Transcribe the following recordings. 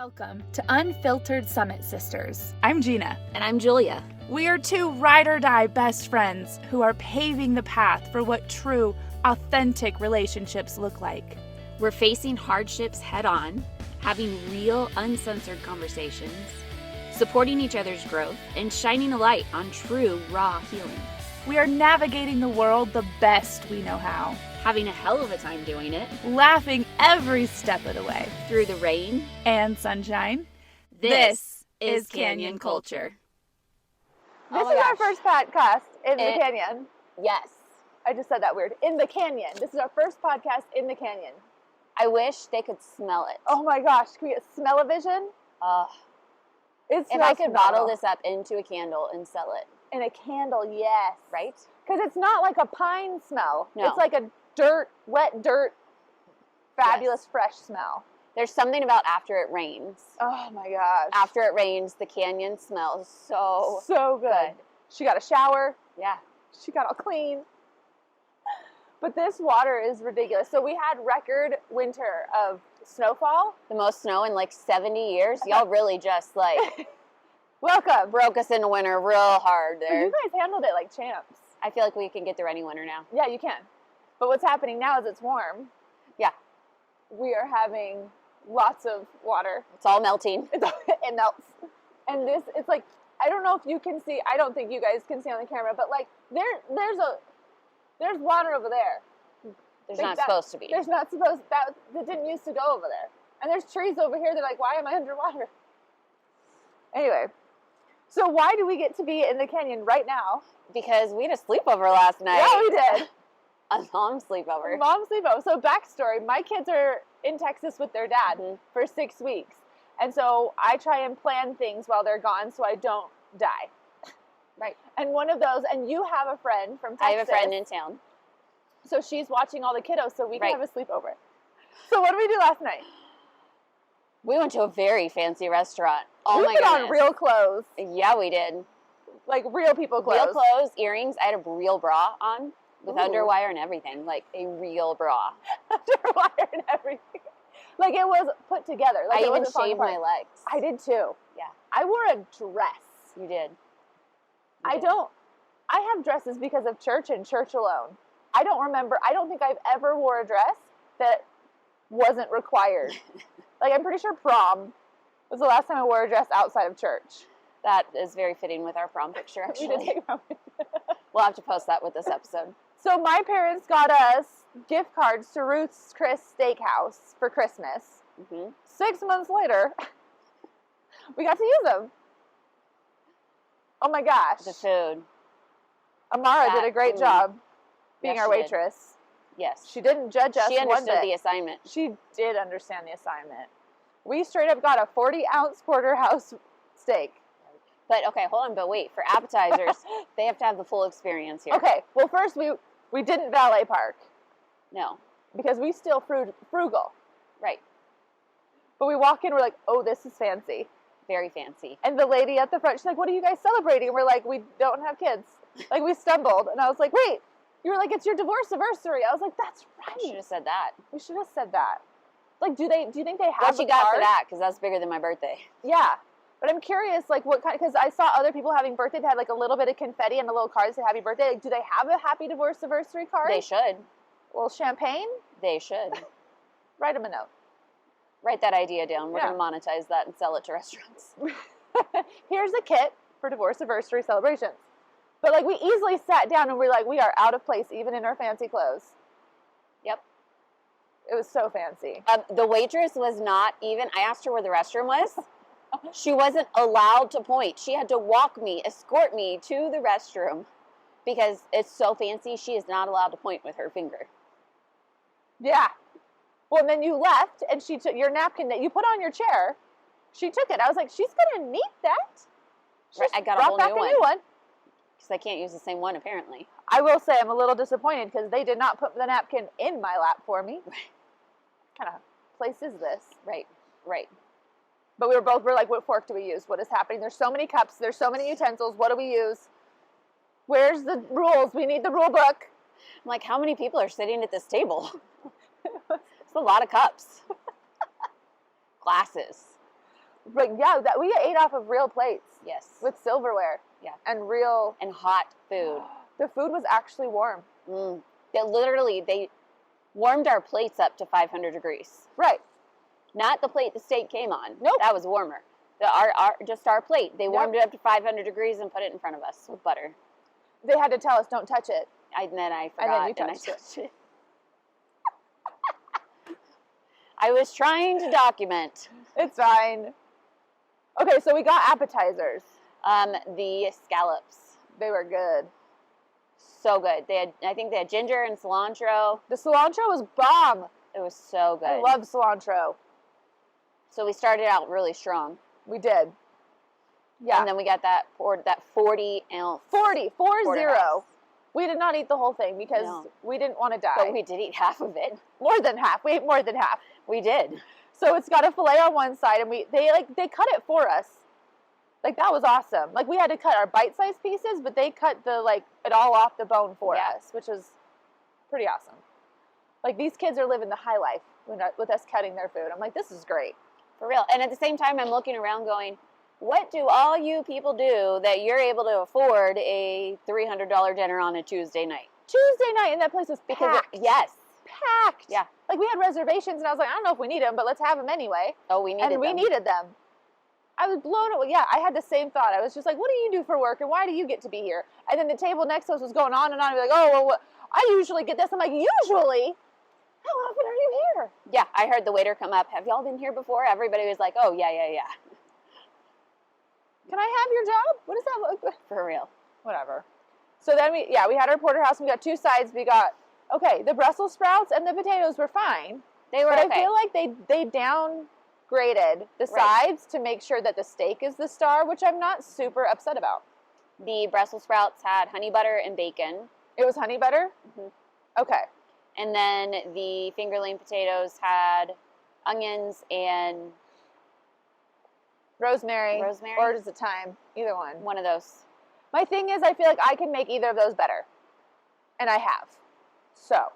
Welcome to Unfiltered Summit Sisters. I'm Gina. And I'm Julia. We are two ride-or-die best friends who are paving the path for what true, authentic relationships look like. We're facing hardships head-on, having real, uncensored conversations, supporting each other's growth, and shining a light on true, raw healing. We are navigating the world the best we know how, Having a hell of a time doing it. laughing every step of the way, Through the rain and sunshine. This is Canyon Culture. This is our first podcast in the It- canyon. Yes. I just said that weird. In the canyon. This is our first podcast in the canyon. I wish they could smell it. Oh my gosh, can we get smell-o-vision? It If I could bottle this up into a candle and sell it, in a candle, yes. right? Because it's not like a pine smell. No. It's like a wet dirt, fabulous fresh smell. There's something about after it rains. Oh my gosh. After it rains, the canyon smells so So good. good. She got a shower. Yeah. She got all clean. But this water is ridiculous. So we had record winter of snowfall. The most snow in like 70 years. Y'all really just like Welcome. broke us into winter real hard But there. you guys handled it like champs. I feel like we can get through any winter now. Yeah, you can. But what's happening now is it's warm. Yeah. We are having lots of water. It's all melting. It melts. And this, it's like, I don't know if you can see, I don't think you guys can see on the camera, but like there's water over there. There's Like not that- supposed to be. There's not supposed, that didn't used to go over there. And there's trees over here. They're like, why am I underwater? Anyway, so why do we get to be in the canyon right now? Because we had a sleepover last night. Yeah, we did. A mom sleepover. Mom sleepover. So backstory, my kids are in Texas with their dad Mhm. for 6 weeks. And so I try and plan things while they're gone so I don't die. Right. And one of those, and you have a friend from Texas. I have a friend in town. So she's watching all the kiddos so we can Right. have a sleepover. So what did we do last night? We went to a very fancy restaurant. Oh we my put goodness. on real clothes. Yeah, we did. Like real people clothes. Real clothes, earrings. I had a real bra on with Ooh. underwire and everything. Like a real bra. Underwire and everything. Like it was put together. Like I it even wasn't falling shaved my apart. legs. I did too. Yeah. I wore a dress. You did. I have dresses because of church and church alone. I don't think I've ever wore a dress that wasn't required. Like I'm pretty sure prom was the last time I wore a dress outside of church. That is very fitting with our prom picture, We did actually. take prom. We'll have to post that with this episode. So my parents got us gift cards to Ruth's Chris Steakhouse for Christmas. hmm 6 months later, we got to use them. Oh my gosh. The food. Amara did a great job being Yes, our she did. waitress. Yes. She didn't judge us She one understood bit. the assignment. She did understand the assignment. We straight up got a 40-ounce porterhouse steak. But okay, hold on. But wait, for appetizers, they have to have the full experience here. Okay, well first we didn't valet park No. because we still frugal. Right. But we walk in, we're like, oh, this is fancy. Very fancy. And the lady at the front, she's like, what are you guys celebrating? And we're like, we don't have kids. Like we stumbled. And I was like, wait, you were like, it's your divorce anniversary. I was like, that's I should right. have said that. We should have said that. Like, do you think they have What you a got card? for that? Because that's bigger than my birthday. Yeah. But I'm curious, like, what kind, because I saw other people having birthday that had, like, a little bit of confetti and a little card that said happy birthday. Like, do they have a happy divorce anniversary card? They should. Well, champagne? They should. Write them a note. Write that idea down. We're Yeah. going to monetize that and sell it to restaurants. Here's a kit for divorce anniversary celebrations. But, like, we easily sat down and we're like, we are out of place, even in our fancy clothes. Yep. It was so fancy. The waitress was not even, I asked her where the restroom was. She wasn't allowed to point. She had to walk me, escort me to the restroom because it's so fancy. She is not allowed to point with her finger. Yeah. Well, and then you left, and she took your napkin that you put on your chair. She took it. I was like, she's going to need that. She Right, just I got a brought whole back new a new one. Because I can't use the same one, apparently. I will say I'm a little disappointed because they did not put the napkin in my lap for me. What kind of place is this? Right, right. But we're like, what fork do we use? What is happening? There's so many cups. There's so many utensils. What do we use? Where's the rules? We need the rule book. I'm like, how many people are sitting at this table? It's a lot of cups. Glasses. But yeah, that we ate off of real plates Yes. with silverware. Yeah. And real. And hot food. The food was actually warm. They warmed our plates up to 500 degrees. Right. Not the plate the steak came on. Nope. That was warmer. Just our plate. They warmed it up to 500 degrees and put it in front of us with butter. They had to tell us, don't touch it. And then I And then forgot you and I touched it. touched it. I was trying to document. It's fine. Okay, so we got appetizers. The scallops. They were good. So good. I think they had ginger and cilantro. The cilantro was bomb. It was so good. I love cilantro. So we started out really strong. We did. Yeah. And then we got that 40 ounce. 40. porterhouse. We did not eat the whole thing because No. we didn't want to die. But we did eat half of it. More than half. We ate more than half. We did. So it's got a fillet on one side, and they cut it for us. Like, that was awesome. Like, we had to cut our bite-sized pieces, but they cut it all off the bone for us, which was pretty awesome. Like, these kids are living the high life with us cutting their food. I'm like, this is great. For real. And at the same time, I'm looking around going, what do all you people do that you're able to afford a $300 dinner on a Tuesday night? Tuesday night, and that place was packed. Yes. Packed. Yeah. Like, we had reservations, and I was like, I don't know if we need them, but let's have them anyway. Oh, we needed And we them. needed them. I was blown away. Yeah, I had the same thought. I was just like, what do you do for work, and why do you get to be here? And then the table next to us was going on and on. I'd be like, oh, well, I usually get this. I'm like, usually? How often are you here? Yeah, I heard the waiter come up. Have y'all been here before? Everybody was like, oh, yeah. Can I have your job? What does that look like? For real. Whatever. So then we had our porterhouse, and we got two sides. We got, the Brussels sprouts and the potatoes were fine. They were But okay. I feel like they downgraded the Right. sides to make sure that the steak is the star, which I'm not super upset about. The Brussels sprouts had honey butter and bacon. It was honey butter? Mhm. Okay. And then the fingerling potatoes had onions and Rosemary. Rosemary? Or is it thyme? Either one. one of those. My thing is, I feel like I can make either of those better. And I have. So,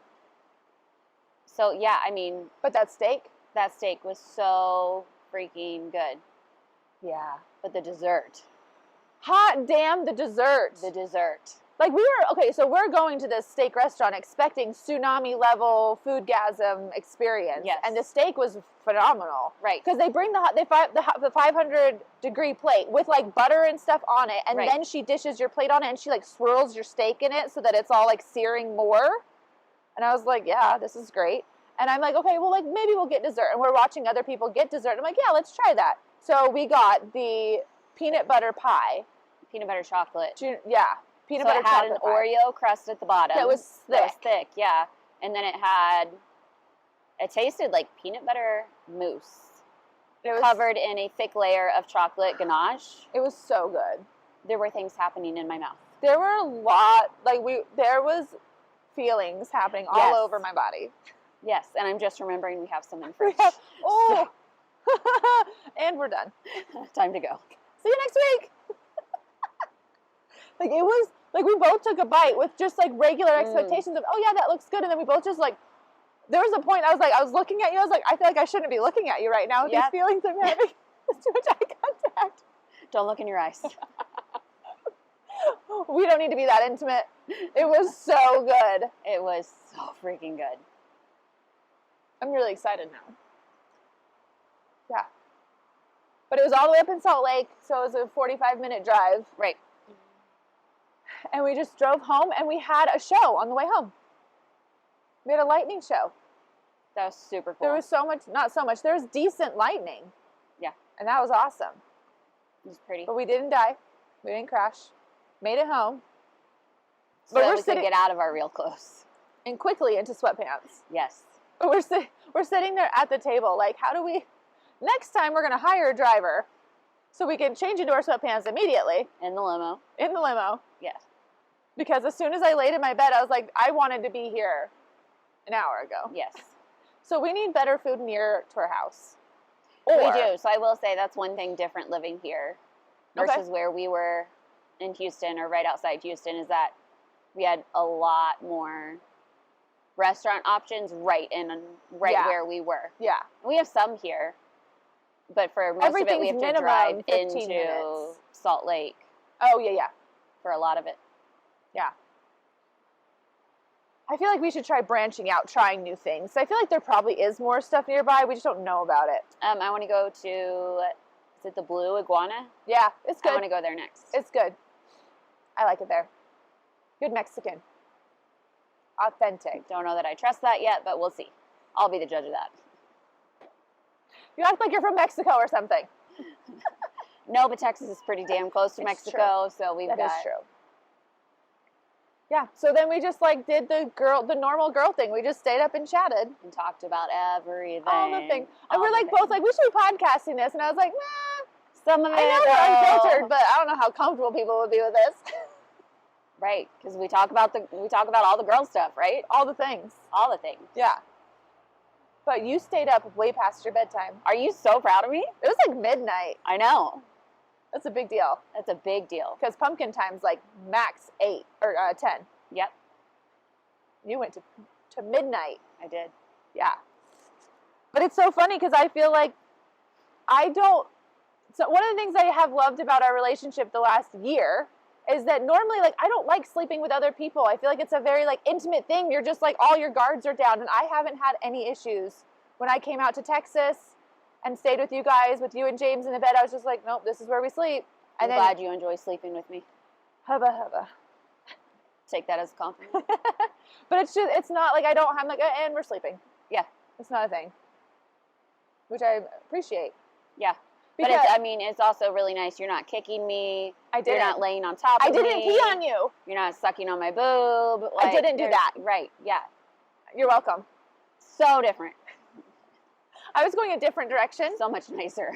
yeah, I mean, But that steak? that steak was so freaking good. Yeah. But the dessert. Hot damn the dessert. The dessert. Like so we're going to this steak restaurant expecting tsunami level foodgasm experience. Yes. And the steak was phenomenal. Right. Because they bring the 500 degree plate with like butter and stuff on it, and Right. then she dishes your plate on it, and she like swirls your steak in it so that it's all like searing more. And I was like, yeah, this is great. And I'm like, okay, well, like maybe we'll get dessert. And we're watching other people get dessert. I'm like, yeah, let's try that. So we got the peanut butter pie. Peanut butter chocolate. Yeah, peanut So butter it had an chocolate pie. Oreo crust at the bottom. That was That was thick. thick, yeah. And then it tasted like peanut butter mousse. It was Covered in a thick layer of chocolate ganache. It was so good. There were things happening in my mouth. There were a lot, there was feelings happening all Yes. over my body. Yes, and I'm just remembering we have some in We fridge. have, and we're done. Time to go. See you next week. Like it was, like we both took a bite with just like regular expectations of, oh yeah, that looks good. And then we both just like, there was a point I was looking at you. I was like, I feel like I shouldn't be looking at you right now with Yeah. these feelings I'm having. It's too much eye contact. Don't look in your eyes. We don't need to be that intimate. It was so good. It was so freaking good. I'm really excited now. Yeah. But it was all the way up in Salt Lake, so it was a 45-minute drive. Right. And we just drove home, and we had a show on the way home. We had a lightning show. That was super cool. There was not so much, there was decent lightning. Yeah. And that was awesome. It was pretty. But we didn't die. We didn't crash. Made it home. So but that we're we sitting- could get out of our real clothes. And quickly into sweatpants. Yes. But we're sitting there at the table, like, how do we, next time we're going to hire a driver so we can change into our sweatpants immediately In the limo. in the limo. Yes. Because as soon as I laid in my bed, I was like, I wanted to be here an hour ago. Yes. So we need better food near to our house. We do. So I will say that's one thing different living here Okay. versus where we were in Houston or right outside Houston is that we had a lot more restaurant options right Yeah. where we were. Yeah. We have some here, But for most of it, we Everything's have to minimum drive 15 into minutes. Salt Lake Oh, yeah. for a lot of it. I feel like we should try branching out, trying new things. I feel like there probably is more stuff nearby. We just don't know about it. I want to go to, is it the Blue Iguana? Yeah, it's I good. want to go there next. It's good. I like it there. Good Mexican. Authentic. Don't know that I trust that yet, but we'll see. I'll be the judge of that. You act like you're from Mexico or something. No, but Texas is pretty damn close to It's Mexico, so we've That got. is true. Yeah, so then we just like did the normal girl thing. We just stayed up and chatted. And talked about everything. All the things. And all we're the like both things. like, we should be podcasting this. And I was like, nah, Some of it. I know though. we're unfiltered, but I don't know how comfortable people would be with this. Right, because we talk about all the girl stuff, right? All the things. All the things. Yeah. But you stayed up way past your bedtime. Are you so proud of me? It was like midnight. I know. That's a big deal. That's a big deal. Because pumpkin time's like max 8 or 10. Yep, You went to midnight. I did. Yeah. But it's so funny because I feel like so one of the things I have loved about our relationship the last year is that normally like I don't like sleeping with other people. I feel like it's a very like intimate thing. You're just like all your guards are down, and I haven't had any issues. When I came out to Texas and stayed with you guys, with you and James in the bed, I was just like, nope, this is where we sleep. I'm And then glad you enjoy sleeping with me. hubba. Take that as a compliment. But it's not like I'm like, and we're sleeping. Yeah. It's not a thing. Which I appreciate. Yeah. Because But it's also really nice. You're not kicking me. I You're didn't. not laying on top I of me. didn't pee on you. You're not sucking on my boob. I didn't do there's- that. Right, yeah. You're welcome. So different. I was going a different direction. So much nicer.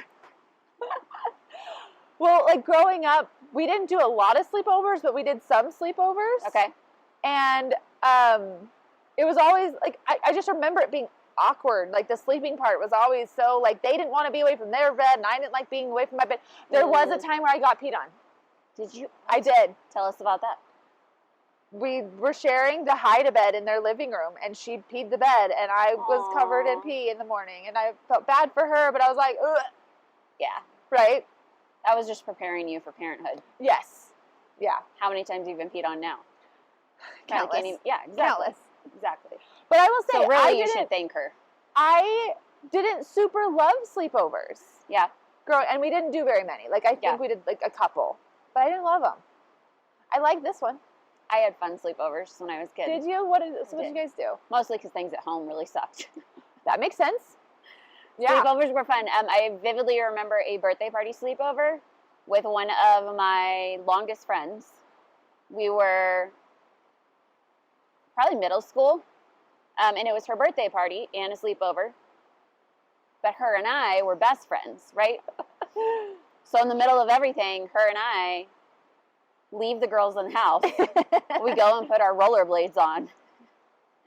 Well, like growing up, we didn't do a lot of sleepovers, but we did some sleepovers. Okay. And it was always like I just remember it being awkward. Like the sleeping part was always so like they didn't want to be away from their bed, and I didn't like being away from my bed. There was a time where I got peed on. Did you? I did. Tell us about that. We were sharing the hide-a-bed in their living room, and she peed the bed, and I was covered in Aw. pee in the morning, and I felt bad for her, but I was like, ugh, Yeah. right? That was just preparing you for parenthood. Yes. Yeah. How many times have you been peed on now? Countless. Yeah, exactly. Countless. Exactly. But I will say, So really, you should thank her. I didn't super love sleepovers. Yeah. And we didn't do very many. Like, I think Yeah. we did like a couple, but I didn't love them. I like this one. I had fun sleepovers when I was a kid. Did you? What did you did. guys do? Mostly because things at home really sucked. That makes sense. Yeah. Sleepovers were fun. I vividly remember a birthday party sleepover with one of my longest friends. We were probably middle school, and it was her birthday party and a sleepover. But her and I were best friends, right? So in the middle of everything, her and I leave the girls in the house. We go and put our rollerblades on,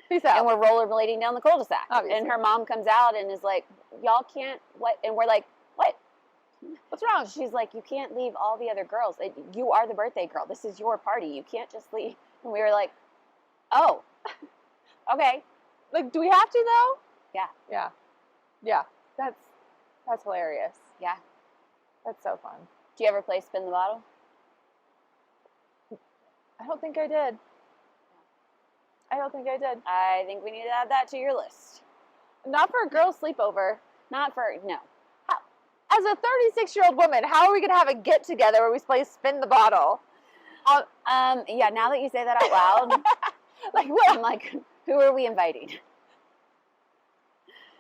Peace out. and we're rollerblading down the cul-de-sac. Obviously. And her mom comes out and is like, y'all can't, what? And we're like, what? What's wrong? She's like, you can't leave all the other girls. You are the birthday girl. This is your party. You can't just leave. And we were like, oh, okay. Like, do we have to though? Yeah. Yeah. Yeah. That's hilarious. Yeah. That's so fun. Do you ever play spin the bottle? I don't think I did. I think we need to add that to your list. Not for a girls' sleepover. Not for, no. As a 36-year-old woman, how are we gonna have a get together where we play spin the bottle? Yeah, now that you say that out loud, Like what? I'm like, who are we inviting?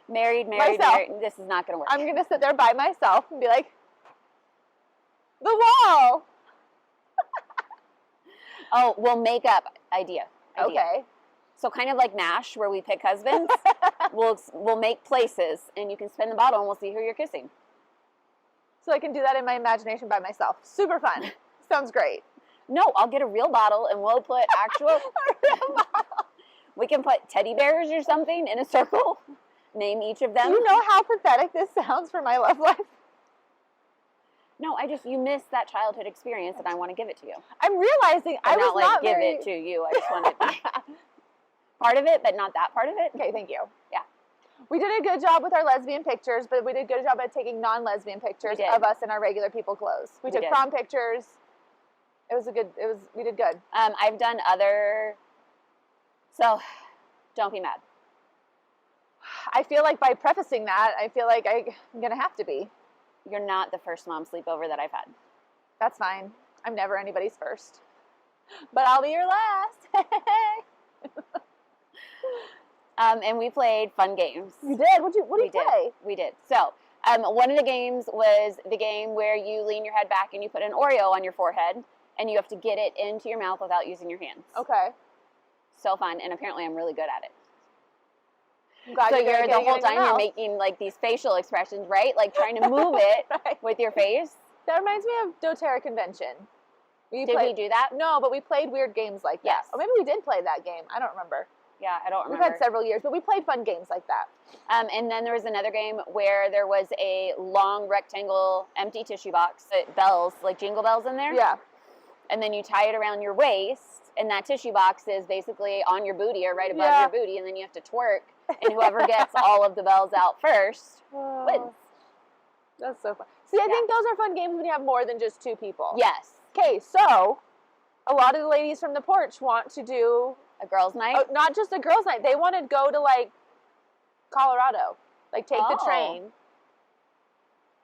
Married. Myself. This is not going to work. I'm gonna sit there by myself and be like, the wall. Oh, we'll make up idea. Okay. So kind of like MASH, where we pick husbands. we'll make places, and you can spin the bottle, and we'll see who you're kissing. So I can do that in my imagination by myself. Super fun. Sounds great. No, I'll get a real bottle, and we'll put actual. We can put teddy bears or something in a circle. Name each of them. Do you know how pathetic this sounds for my love life? No, you missed that childhood experience, and I want to give it to you. I'm realizing I was not like not give very... it to you. I just want it part of it, but not that part of it. Okay, thank you. Yeah. We did a good job with our lesbian pictures, but we did a good job at taking non-lesbian pictures did. of us in our regular people clothes. We took did. prom pictures. We did good. I've done other, so don't be mad. I feel like by prefacing that, I feel like I'm going to have to be. You're not the first mom sleepover that I've had. That's fine. I'm never anybody's first. But I'll be your last. And we played fun games. You did? What did you play? We did. So, one of the games was the game where you lean your head back and you put an Oreo on your forehead, and you have to get it into your mouth without using your hands. Okay. So fun, and apparently I'm really good at it. I'm glad So you're you're good at the whole getting it in time your you're mouth. making like these facial expressions, right? Like trying to move it Right. with your face. That reminds me of doTERRA Convention. Did we do that? No, but we played weird games like that. Yes. Or maybe we did play that game. I don't remember. Yeah, I don't We've remember. had several years, but we played fun games like that. And then there was another game where there was a long rectangle empty tissue box, bells, like jingle bells in there. Yeah. And then you tie it around your waist, and that tissue box is basically on your booty or right above Yeah. your booty, and then you have to twerk, and whoever gets all of the bells out first wins. That's so fun. See, I think those are fun games when you have more than just two people. Yes. Okay, so a lot of the ladies from the porch want to do A girls' night? not just a girls' night. They want to go to like Colorado, like take the Oh. train,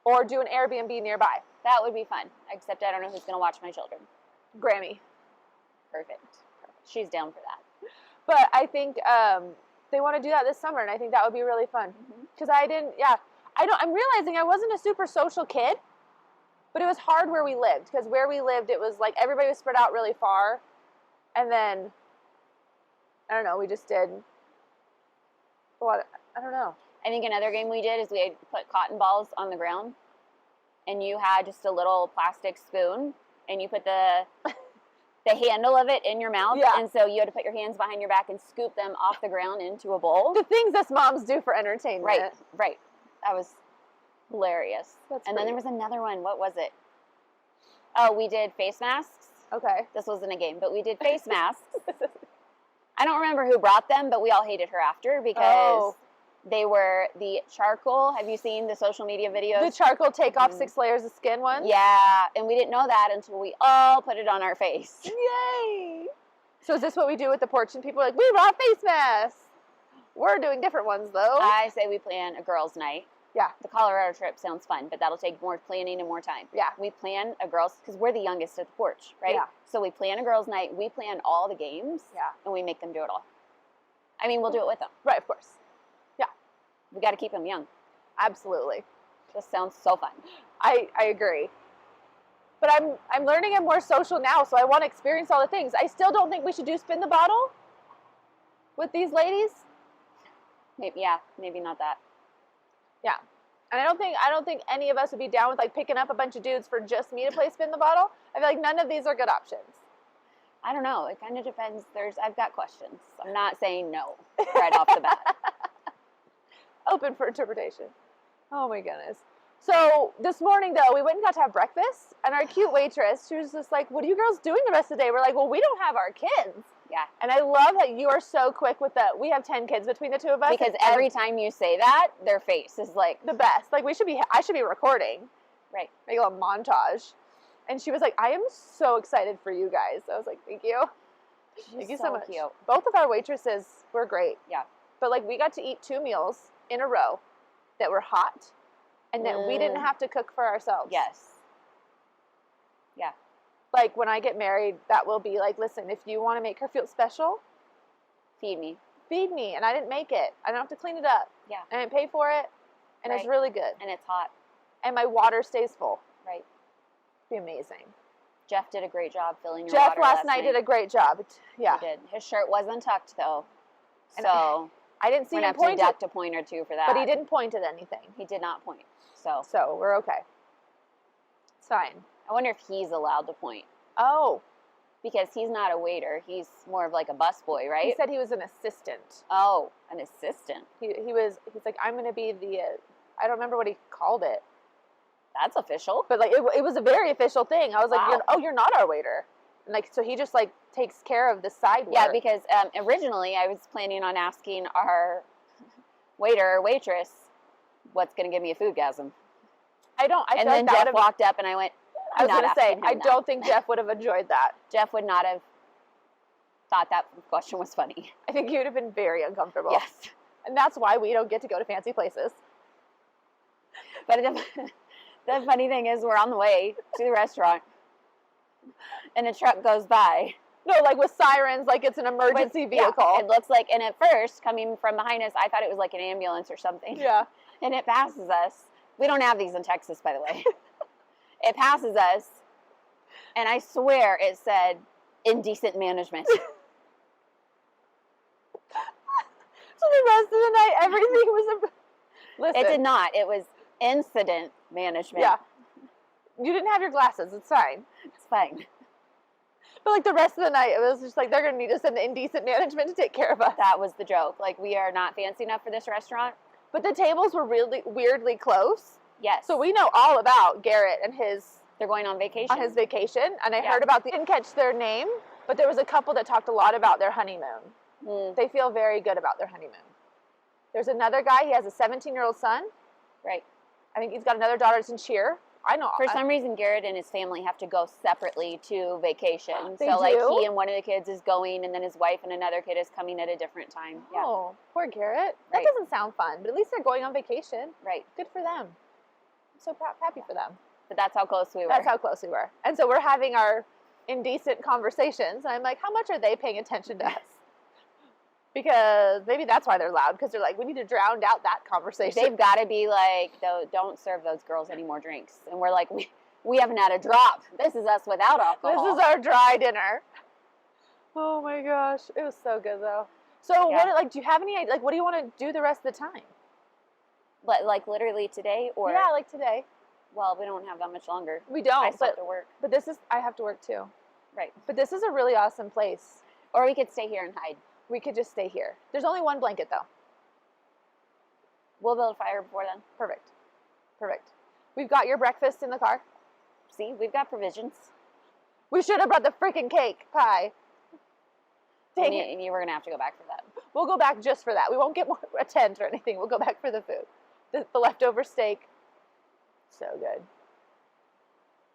or do an Airbnb nearby. That would be fun, except I don't know who's going to watch my children. Grammy. Perfect. She's down for that. But I think they want to do that this summer, and I think that would be really fun. Because I'm realizing I wasn't a super social kid, but it was hard where we lived. Because where we lived, it was like everybody was spread out really far, and then I don't know, we just did a lot. I don't know. I think another game we did is we had put cotton balls on the ground, and you had just a little plastic spoon, and you put the handle of it in your mouth, Yeah. and so you had to put your hands behind your back and scoop them off the ground into a bowl. The things us moms do for entertainment. Right. That was hilarious. That's and then pretty- there was another one. What was it? Oh, we did face masks. Okay. This wasn't a game, but we did face masks. I don't remember who brought them, but we all hated her after because they were the charcoal. Have you seen the social media videos? The charcoal take off 6 layers of skin one? Yeah, and we didn't know that until we all put it on our face. Yay! So is this what we do with the porch? And people are like, we brought face masks. We're doing different ones though. I say we plan a girls' night. Yeah. The Colorado trip sounds fun, but that'll take more planning and more time. Yeah. We plan a girls, because we're the youngest at the porch, right? Yeah. So we plan a girls' night. We plan all the games. Yeah. And we make them do it all. I mean, we'll do it with them. Right, of course. We got to keep them young. Absolutely. This sounds so fun. I agree. But I'm learning I'm more social now, so I want to experience all the things. I still don't think we should do spin the bottle with these ladies. Maybe not that. Yeah. And I don't think any of us would be down with like picking up a bunch of dudes for just me to play spin the bottle. I feel like none of these are good options. I don't know. It kind of depends. I've got questions. I'm not saying no right off the bat. Open for interpretation. Oh my goodness. So this morning though, we went and got to have breakfast, and our cute waitress, she was just like, what are you girls doing the rest of the day? We're like, well, we don't have our kids. Yeah. And I love that you are so quick with that. We have 10 kids between the two of us. Because and every time you say that, their face is like, the best. Like I should be recording. right. Make a little montage. And she was like, I am so excited for you guys. I was like, thank you. Thank you so much. Cute. Both of our waitresses were great. Yeah. But like we got to eat 2 meals in a row that were hot, and that we didn't have to cook for ourselves. Yes. Yeah. Like when I get married, that will be like, listen, if you want to make her feel special, Feed me. feed me. And I didn't make it. I don't have to clean it up. Yeah. I didn't pay for it. And it's Right. really good. And it's hot. And my water stays full. Right. It'd be amazing. Jeff did a great job filling your Jeff water last night did a great job. Yeah. He did. His shirt was untucked though. And So I didn't see we're him going to have to point deduct a point or two for that. but he didn't point at anything. He did not point. So So we're okay. It's fine. I wonder if he's allowed to point. Oh, Because he's not a waiter. He's more of like a busboy, right? he said he was an assistant. Oh, an assistant. He's like, I'm going to be the, I don't remember what he called it. That's official. But like, it was a very official thing. I was like, Wow. you're not our waiter. And like, so he just like takes care of the side work. Yeah, because originally I was planning on asking our waiter or waitress, what's going to give me a foodgasm? I And feel then like Jeff walked up and I went, I was not going to say, asking him I that. don't think Jeff would have enjoyed that. Jeff would not have thought that question was funny. I think he would have been very uncomfortable. Yes. And that's why we don't get to go to fancy places. But the funny thing is we're on the way to the restaurant and a truck goes by. No, like with sirens, like it's an emergency vehicle. Yeah, it looks like, and at first, coming from behind us, I thought it was like an ambulance or something. Yeah. And it passes us. We don't have these in Texas, by the way. It passes us, and I swear it said indecent management. So the rest of the night, everything was listen. It did not. It was incident management. Yeah. You didn't have your glasses. It's fine. It's fine. But like the rest of the night, it was just like they're going to need to send the indecent management to take care of us. That was the joke. Like, we are not fancy enough for this restaurant. But the tables were really weirdly close. Yes. So we know all about Garrett and They're going on vacation. on his vacation. And I Yeah. heard about didn't catch their name, but there was a couple that talked a lot about their honeymoon. Mm, They feel very good about their honeymoon. There's another guy, he has a 17-year-old son. right. I think he's got another daughter that's in cheer. I know. For some reason, Garrett and his family have to go separately to vacation. They so, like, do? he and one of the kids is going, and then his wife and another kid is coming at a different time. Yeah. Oh, poor Garrett. That Right. doesn't sound fun, but at least they're going on vacation. Right. Good for them. I'm so happy for them. But that's how close we were. That's how close we were. And so we're having our indecent conversations, and I'm like, how much are they paying attention to us? Because maybe that's why they're loud, because they're like, we need to drown out that conversation. They've got to be like, don't serve those girls any more drinks. And we're like, we haven't had a drop. This is us without alcohol. This is our dry dinner. Oh my gosh. It was so good, though. So, Yeah. do you have any, what do you want to do the rest of the time? Like literally today, or Yeah, like today. well, we don't have that much longer. We don't, I still have but to work. I have to work too. Right. But this is a really awesome place. Or we could stay here and hide. We could just stay here. There's only one blanket, though. We'll build a fire before then. Perfect. Perfect. We've got your breakfast in the car. See, we've got provisions. We should have brought the freaking cake pie. Dang it. And you were gonna have to go back for that. We'll go back just for that. We won't get a tent or anything. We'll go back for the food. The leftover steak. So good.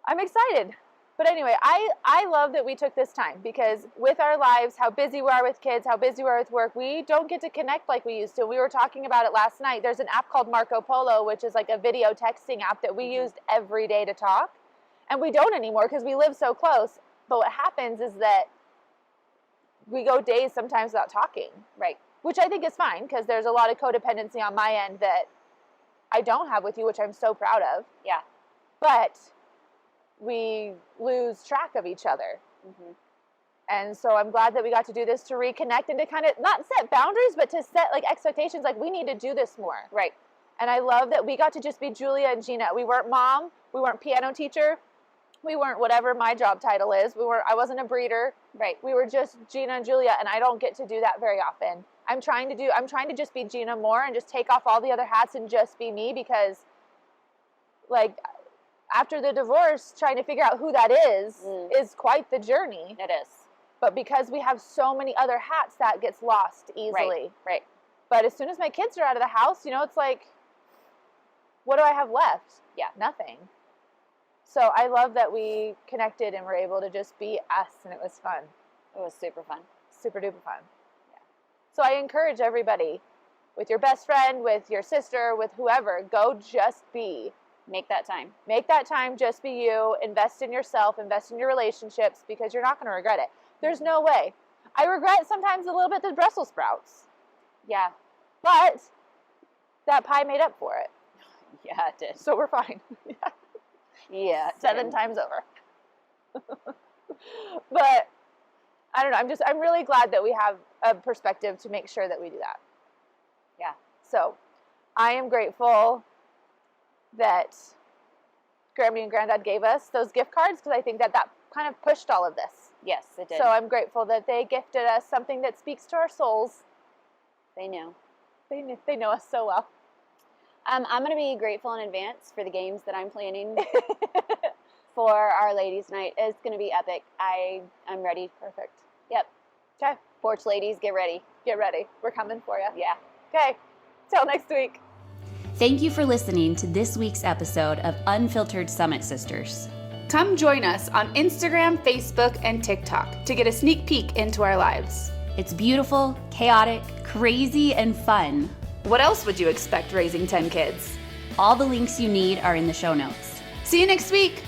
I'm excited. But anyway, I love that we took this time, because with our lives, how busy we are with kids, how busy we are with work, we don't get to connect like we used to. We were talking about it last night. There's an app called Marco Polo, which is like a video texting app that we used every day to talk. And we don't anymore because we live so close. But what happens is that we go days sometimes without talking. Right. Which I think is fine, because there's a lot of codependency on my end that I don't have with you, which I'm so proud of. Yeah. But we lose track of each other. Mm-hmm. And so I'm glad that we got to do this to reconnect and to kind of not set boundaries, but to set like expectations, like we need to do this more. Right. And I love that we got to just be Julia and Gina. We weren't mom, we weren't piano teacher, we weren't whatever my job title is. I wasn't a breeder. Right. We were just Gina and Julia, and I don't get to do that very often. I'm trying to just be Gina more and just take off all the other hats and just be me, because like after the divorce, trying to figure out who that is quite the journey. It is. But because we have so many other hats, that gets lost easily. Right. But as soon as my kids are out of the house, it's like, what do I have left? Yeah. Nothing. So I love that we connected and were able to just be us, and it was fun. It was super fun. Super duper fun. Yeah. So I encourage everybody, with your best friend, with your sister, with whoever, go just be. Make that time. Make that time, just be you. Invest in yourself, invest in your relationships, because you're not going to regret it. There's no way. I regret sometimes a little bit the Brussels sprouts. Yeah. But that pie made up for it. Yeah, it did. So we're fine. Yeah. It 7 did. times over. But I don't know. I'm really glad that we have a perspective to make sure that we do that. Yeah. So I am grateful that Grammy and Granddad gave us those gift cards, because I think that kind of pushed all of this. Yes, it did. So I'm grateful that they gifted us something that speaks to our souls. They knew. They know us so well. I'm going to be grateful in advance for the games that I'm planning for our ladies' night. It's going to be epic. I'm ready. Perfect. Yep. Okay. Porch ladies, get ready. Get ready. We're coming for you. Yeah. Okay. Till next week. Thank you for listening to this week's episode of Unfiltered Summit Sisters. Come join us on Instagram, Facebook, and TikTok to get a sneak peek into our lives. It's beautiful, chaotic, crazy, and fun. What else would you expect raising 10 kids? All the links you need are in the show notes. See you next week.